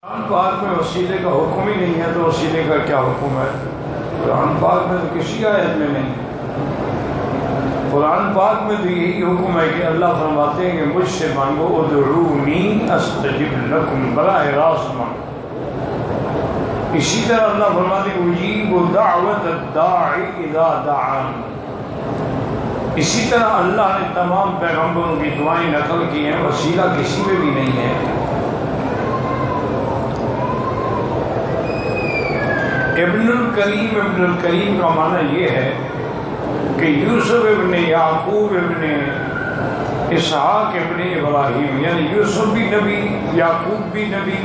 قرآن پاک میں وسیلے کا حکم ہی نہیں ہے تو وسیلے کا کیا حکم ہے؟ قرآن پاک میں تو کسی آیت میں نہیں۔ قرآن پاک میں تو یہی حکم ہے کہ اللہ فرماتے ہیں کہ مجھ سے مانگو ادعونی استجب لکم، براہ راست مانگو۔ اسی طرح اللہ فرماتے ہیں اجیب دعوت الداعی اذا دعان۔ اسی طرح اللہ نے تمام پیغمبروں کی دعائیں نقل کی ہیں، وسیلہ کسی میں بھی نہیں ہے۔ ابن الکریم کا معنی یہ ہے کہ یوسف ابن یعقوب ابن اسحاق ابن ابراہیم، یعنی یوسف بھی نبی، یعقوب بھی نبی،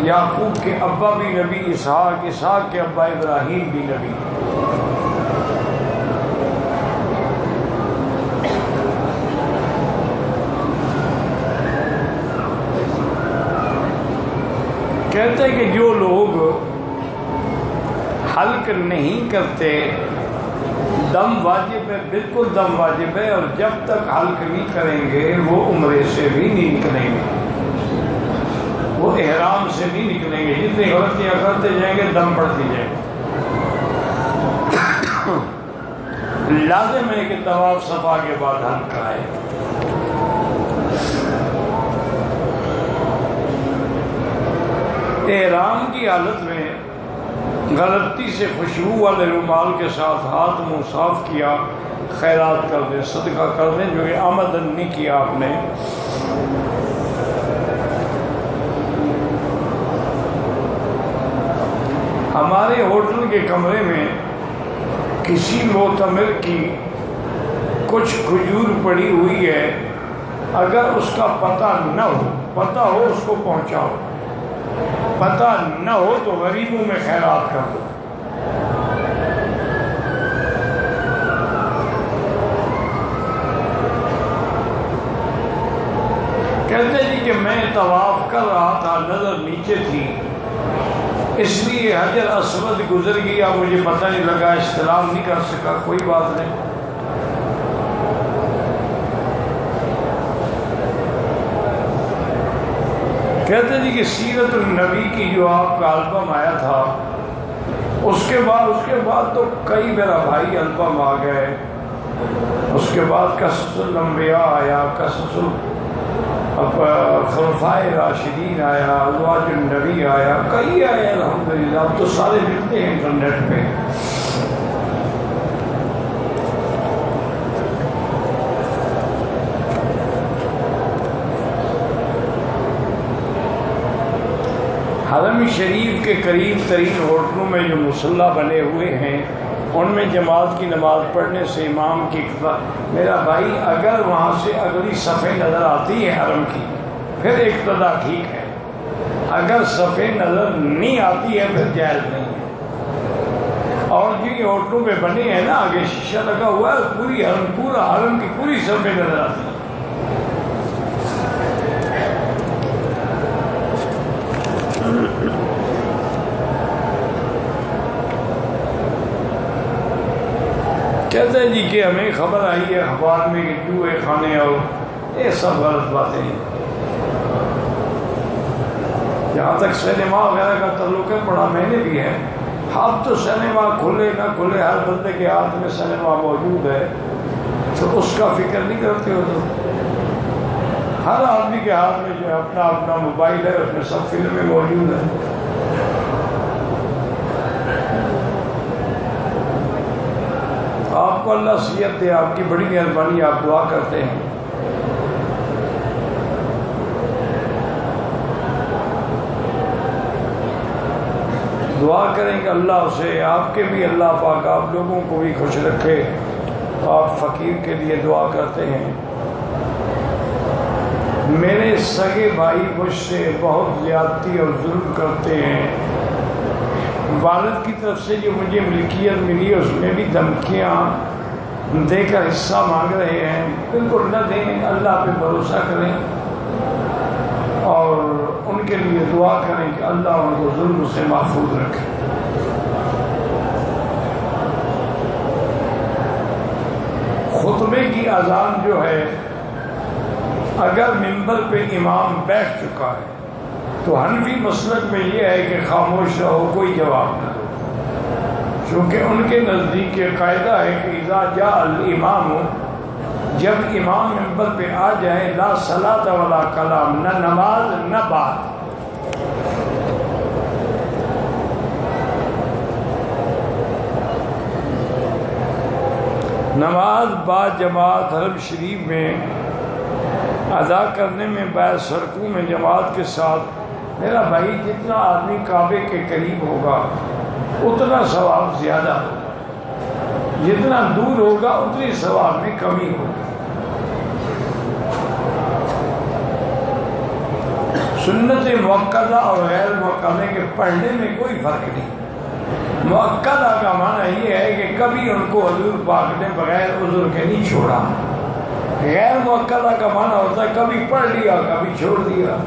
یعقوب کے ابا بھی نبی اسحاق کے ابا ابراہیم بھی نبی۔ کہتے ہیں کہ جو لوگ حلق نہیں کرتے، دم واجب ہے، بالکل دم واجب ہے، اور جب تک حلق نہیں کریں گے وہ عمرے سے بھی نہیں نکلیں گے، وہ احرام سے نہیں نکلیں گے۔ جتنی غلطیاں کرتے جائیں گے دم پڑتی جائیں گے۔ لازم ہے کہ طواف صفا کے بعد حلق کرائے۔ احرام کی حالت میں غلطی سے خوشبو والے رومال کے ساتھ ہاتھ منہ صاف کیا، خیرات کر دیں، صدقہ کر دیں، جو یہ آمدن نہیں کیا آپ نے۔ ہمارے ہوٹل کے کمرے میں کسی معتمر کی کچھ کھجور پڑی ہوئی ہے، اگر اس کا پتہ نہ ہو، پتہ ہو اس کو پہنچاؤ، پتہ نہ ہو تو غریبوں میں خیرات کر دو۔ کہتے جی کہ میں طواف کر رہا تھا، نظر نیچے تھی، اس لیے حجر اسود گزر گیا، مجھے پتہ نہیں لگا، استلام نہیں کر سکا، کوئی بات نہیں۔ کہتے جی کہ سیرت النبی کی جو آپ کا البم آیا تھا، اس کے بعد تو کئی میرا بھائی البم آ گئے، اس کے بعد قصص الانبیاء آیا، قصص خلفائے راشدین آیا، ازواج النبی آیا، کئی آئے الحمدللہ، اب تو سارے ملتے ہیں انٹرنیٹ پہ۔ حرم شریف کے قریب ترین ہوٹلوں میں جو مصلی بنے ہوئے ہیں، ان میں جماعت کی نماز پڑھنے سے امام کی میرا بھائی اگر وہاں سے اگلی صفحے نظر آتی ہے حرم کی، پھر اقتدا ٹھیک ہے، اگر صفحے نظر نہیں آتی ہے پھر جائز نہیں ہے۔ اور جن ہوٹلوں میں بنے ہیں نا، آگے شیشہ لگا ہوا ہے، پورا حرم کی پوری صفحے نظر آتی ہے۔ کہتے ہیں جی کہ ہمیں خبر آئی ہے اخبار میں کہ جوئے خانے اور یہ سب غلط باتیں ہیں۔ جہاں تک سینما وغیرہ کا تعلق ہے، بڑا مہینے بھی ہے، اب تو سینما کھلے نہ کھلے ہر بندے کے ہاتھ میں سینما موجود ہے، تو اس کا فکر نہیں کرتے ہو تو ہر آدمی کے ہاتھ میں جو ہے اپنا موبائل ہے، اس میں سب فلمیں موجود ہیں۔ آپ کو اللہ صحت دے، آپ کی بڑی مہربانی، آپ دعا کرتے ہیں۔ دعا کریں کہ اللہ اسے، آپ کے بھی اللہ پاک آپ لوگوں کو بھی خوش رکھے۔ آپ فقیر کے لیے دعا کرتے ہیں۔ میرے سگے بھائی مجھ سے بہت زیادتی اور ظلم کرتے ہیں، والد کی طرف سے جو مجھے ملکیت ملی اس میں بھی دھمکیاں دے کر حصہ مانگ رہے ہیں، بالکل نہ دیں، اللہ پہ بھروسہ کریں اور ان کے لیے دعا کریں کہ اللہ ان کو ظلم سے محفوظ رکھے۔ خطبے کی اذان جو ہے، اگر ممبر پہ امام بیٹھ چکا ہے تو حنفی مسلک میں یہ ہے کہ خاموش رہو، کوئی جواب نہ دو، چونکہ ان کے نزدیک یہ قاعدہ ہے کہ اذا جاء الامام، جب امام منبر پہ آ جائے، لا صلاۃ ولا کلام، نہ نماز نہ بات۔ نماز با جماعت حرم شریف میں ادا کرنے میں بعض سڑکوں میں جماعت کے ساتھ، میرا بھائی جتنا آدمی کعبے کے قریب ہوگا اتنا ثواب زیادہ ہوگا، جتنا دور ہوگا اتنی ثواب میں کمی ہوگی۔ سنت مؤکدہ اور غیر مؤکدہ کے پڑھنے میں کوئی فرق نہیں۔ مؤکدہ کا معنی یہ ہے کہ کبھی ان کو حضور پاک نے بغیر عذر کے نہیں چھوڑا، غیر مؤکدہ کا معنی ہوتا ہے کبھی پڑھ لیا کبھی چھوڑ دیا۔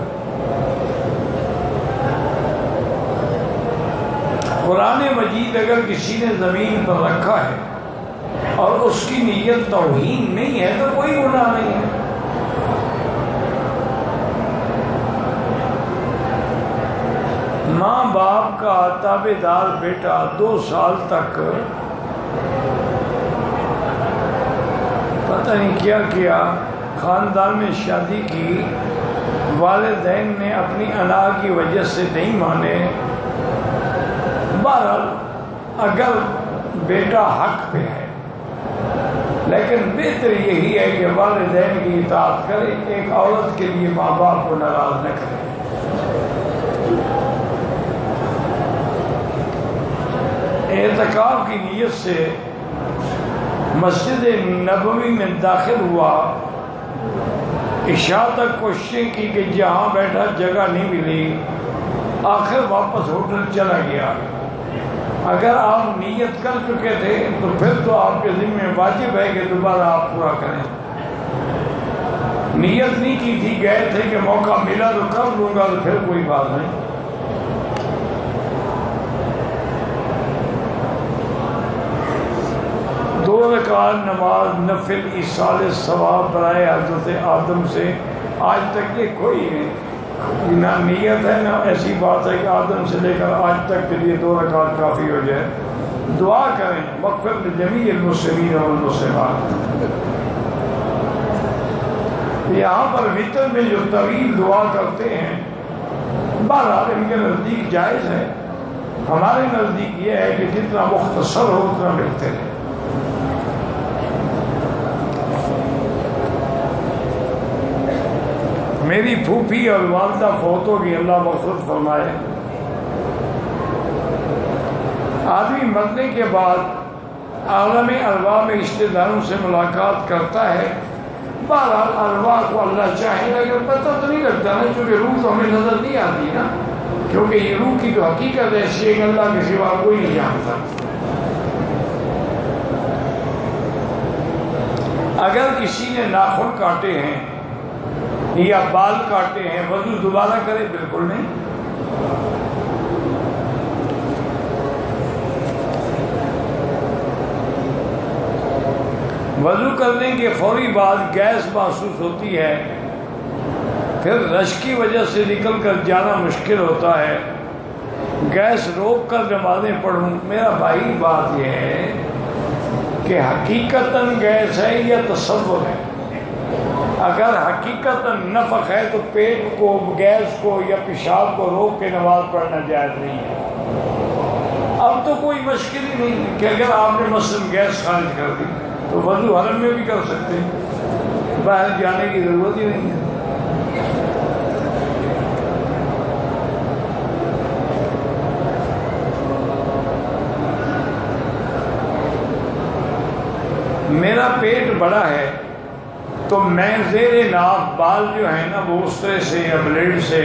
قرآن مجید اگر کسی نے زمین پر رکھا ہے اور اس کی نیت توہین نہیں ہے تو کوئی گناہ نہیں ہے۔ ماں باپ کا تابع دار بیٹا 2 سال تک پتہ نہیں کیا کیا، خاندان میں شادی کی، والدین نے اپنی انا کی وجہ سے نہیں مانے۔ بہرحال اگر بیٹا حق پہ ہے، لیکن بہتر یہی ہے کہ والدین کی اطاعت کرے، ایک عورت کے لیے ماں باپ کو ناراض نہ کرے۔ اعتکاف کی نیت سے مسجد نبوی میں داخل ہوا، عشاء تک کوششیں کی کہ جہاں بیٹھا جگہ نہیں ملی، آخر واپس ہوٹل چلا گیا۔ اگر آپ نیت کر چکے تھے تو پھر تو آپ کے ذمہ واجب ہے کہ دوبارہ آپ پورا کریں۔ نیت نہیں کی تھی، گئے تھے کہ موقع ملا تو کر لوں گا، تو پھر کوئی بات نہیں۔ دو رکعت نماز نفل ایصال ثواب برائے حضرت آدم سے آج تک یہ کوئی نہ نیت ہے، نہ ایسی بات ہے کہ آدم سے لے کر آج تک کے لیے 2 رکعت کافی ہو جائے۔ دعا کریں مغفرت لجمیع المسلمین والمسلمات۔ یہاں پر وطر میں جو طویل دعا کرتے ہیں، بہرحال ان کے نزدیک جائز ہے، ہمارے نزدیک یہ ہے کہ جتنا مختصر ہو اتنا بہتر ہے۔ میری پھوپھی اور والدہ فوت ہو گئی، اللہ مغفرت فرمائے۔ آدمی مرنے کے بعد عالم ارواح میں رشتے داروں سے ملاقات کرتا ہے، بہرحال ارواح کو اللہ چاہے، لیکن پتہ تو نہیں لگتا نا، کیونکہ روح تو ہمیں نظر نہیں آتی نا، کیونکہ یہ روح کی تو حقیقت ایسی ہے کہ اللہ کے سوا کوئی نہیں جانتا۔ اگر کسی نے ناخن کاٹے ہیں یا بال کاٹے ہیں، وضو دوبارہ کرے؟ بالکل نہیں۔ وضو کرنے کے فوری بعد گیس محسوس ہوتی ہے، پھر رش کی وجہ سے نکل کر جانا مشکل ہوتا ہے، گیس روک کر نمازیں پڑھوں؟ میرا بھائی بات یہ ہے کہ حقیقتاً گیس ہے یا تصور ہے؟ اگر حقیقتاً نفخ ہے تو پیٹ کو، گیس کو یا پیشاب کو روک کے نماز پڑھنا جائز نہیں ہے۔ اب تو کوئی مشکل ہی نہیں کہ اگر آپ نے مثلاً گیس خارج کر دی تو وضو حرم میں بھی کر سکتے ہیں، باہر جانے کی ضرورت ہی نہیں ہے۔ میرا پیٹ بڑا ہے تو میں زیر ناف بال جو ہے نا وہ اس طرح سے یا بلیڈ سے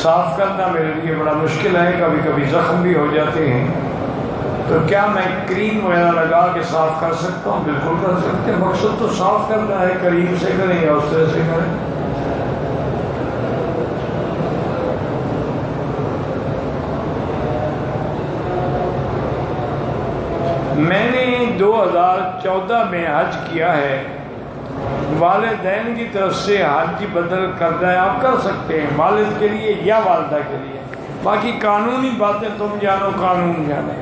صاف کرنا میرے لیے بڑا مشکل ہے، کبھی کبھی زخم بھی ہو جاتے ہیں، تو کیا میں کریم وغیرہ لگا کے صاف کر سکتا ہوں؟ بالکل کر سکتے ہیں، مقصد تو صاف کرنا ہے، کریم سے کریں یا اس طرح سے کریں۔ میں نے 2014 میں حج کیا ہے، والدین کی طرف سے حج بدل کرنا ہے آپ کر سکتے ہیں، والد کے لیے یا والدہ کے لیے، باقی قانونی باتیں تم جانو، قانون جانے۔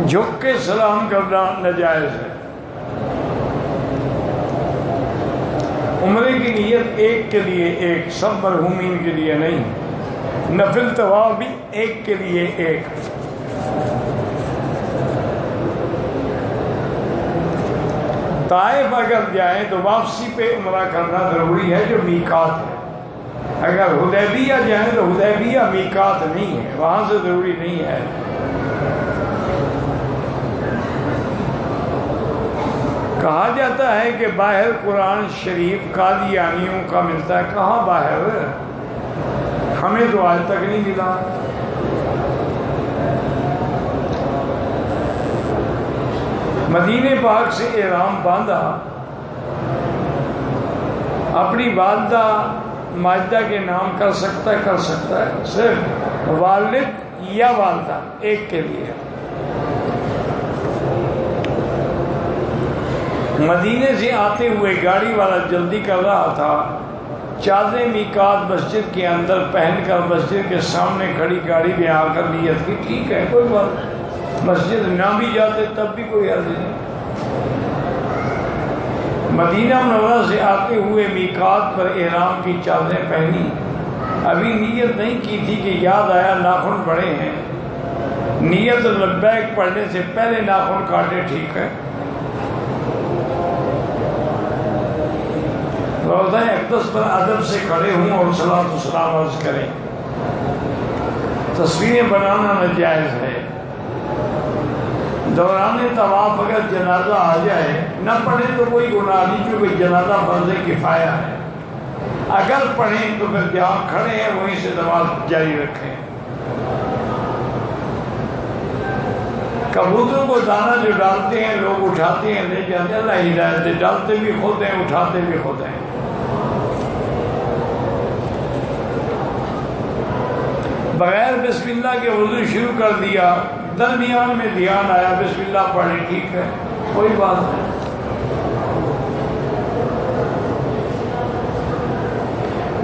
جھک کے سلام کرنا ناجائز ہے۔ عمرے کی نیت ایک کے لیے ایک، سب مرحومین کے لیے نہیں، نفل طواف بھی ایک کے لیے ایک۔ طائف اگر جائیں تو واپسی پہ عمرہ کرنا ضروری ہے جو میقات ہے۔ اگر حدیبیہ جائیں تو حدیبیہ میقات نہیں ہے، وہاں سے ضروری نہیں ہے۔ کہا جاتا ہے کہ باہر قرآن شریف قادیانیوں کا ملتا ہے، کہاں باہر؟ ہمیں تو آج تک نہیں ملا۔ مدینہ پاک سے احرام باندھا، اپنی والدہ ماجدہ کے نام کر سکتا ہے، صرف والد یا والدہ ایک کے لیے۔ مدینے سے آتے ہوئے گاڑی والا جلدی کر رہا تھا، چادریں میقات مسجد کے اندر پہن کر مسجد کے سامنے کھڑی گاڑی میں آ کر نیت کی، ٹھیک ہے کوئی بات نہیں، مسجد نہ بھی جاتے تب بھی کوئی حرج نہیں۔ مدینہ منورہ سے آتے ہوئے میقات پر احرام کی چادریں پہنی، ابھی نیت نہیں کی تھی کہ یاد آیا ناخن بڑے ہیں، نیت لبیک پڑھنے سے پہلے ناخن کاٹے، ٹھیک ہے۔ روضہ اقدس پر ادب سے کھڑے ہوں اور صلاۃ و سلام عرض کریں۔ تصویریں بنانا ناجائز ہے۔ دوران طواف اگر جنازہ آ جائے نہ پڑھیں تو کوئی گناہ نہیں، کیونکہ جنازہ فرض کفایہ ہے۔ اگر پڑھیں تو پھر جہاں کھڑے ہیں وہیں سے نماز جاری رکھیں۔ کبوتروں کو دانا جو ڈالتے ہیں لوگ اٹھاتے ہیں لے جاتے ہیں، اللہ ہدایت دے، ڈالتے بھی خود ہیں اٹھاتے بھی خود ہیں۔ بغیر بسم اللہ کے وضو شروع کر دیا، درمیان میں دھیان آیا بسم اللہ پڑھیں، ٹھیک ہے کوئی بات نہیں۔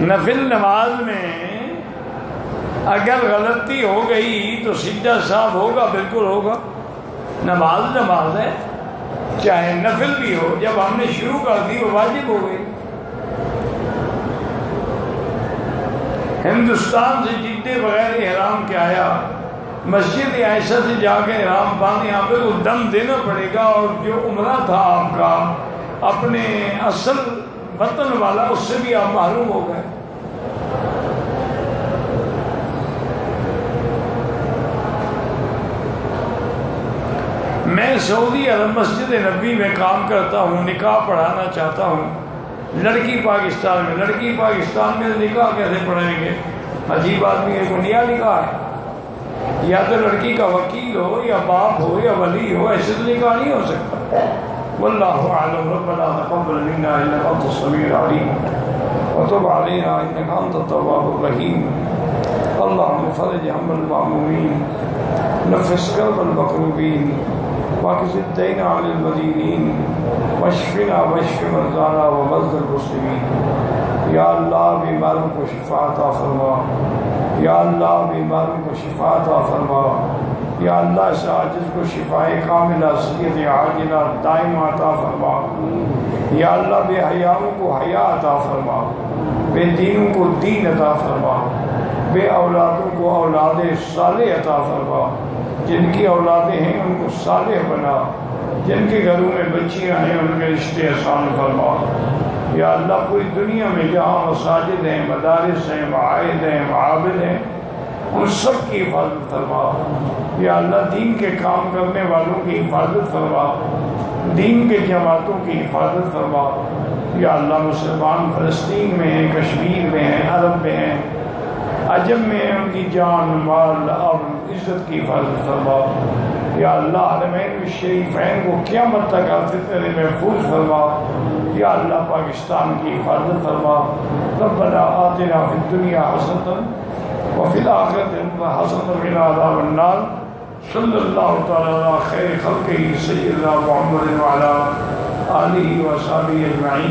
نفل نماز میں اگر غلطی ہو گئی تو سجدہ صاحب ہوگا، بالکل ہوگا، نماز نماز ہے، چاہے نفل بھی ہو، جب ہم نے شروع کر دی وہ واجب ہو گئی۔ ہندوستان سے جدے بغیر احرام کے آیا، مسجد عائشہ سے جا کے احرام باندھ، یہاں پہ تو دم دینا پڑے گا، اور جو عمرہ تھا آپ کا اپنے اصل وطن والا اس سے بھی آپ محروم ہو گئے۔ میں سعودی عرب مسجد نبوی میں کام کرتا ہوں، نکاح پڑھانا چاہتا ہوں، لڑکی پاکستان میں، لڑکی پاکستان میں نکاح کیسے پڑھائیں گے؟ عجیب آدمی ہے، کوئی نیا نکاح ہے؟ یا تو لڑکی کا وکیل ہو یا باپ ہو یا ولی ہو، ایسے تو نکاح نہیں ہو سکتا۔ واللہ اعلم، ربنا تقبل منا انک انت السمیع العلیم وتب علینا انک انت التواب الرحیم۔ اللهم فرج هم المعمومین، نفس کرب المکروبین، واقض الدین عن المدینین، واشفنا واشف مرضانا ومرضى المسلمین۔ یا اللہ بیماروں کو شفا عطا فرما، یا اللہ بیماروں کو شفا عطا فرما، یا اللہ اس عاجز کو شفائے کاملہ صحت عاجلہ دائمہ عطا فرما، یا اللہ بے حیاؤں کو حیا عطا فرما، بے دینوں کو دین عطا فرما، بے اولادوں کو اولاد صالح عطا فرما، جن کی اولادیں ہیں ان کو صالح بنا، جن کے گھروں میں بچیاں ہیں ان کے رشتے آسان فرما۔ یا اللہ پوری دنیا میں جہاں مساجد ہیں، مدارس ہیں، معاہد ہیں، معابد ہیں، ان سب کی حفاظت فرما۔ یا اللہ دین کے کام کرنے والوں کی حفاظت فرما، دین کے جماعتوں کی حفاظت فرما۔ یا اللہ مسلمان فلسطین میں ہیں، کشمیر میں ہیں، عرب میں ہیں، عجم میں ہیں، ان کی جان مال اور عزت کی حفاظت فرما۔ یا اللہ حرمین الشریفین کو قیامت تک فتنے محفوظ فرما۔ یا اللہ پاکستان کی حفاظت فرما۔ ربنا آتنا فی الدنیا حسنۃ وفی الآخرۃ حسنۃ وقنا عذاب النار۔ صلی اللہ تعالی علی خیر خلقہ سیدنا محمد وعلی آلہ و صحبہ اجمعین۔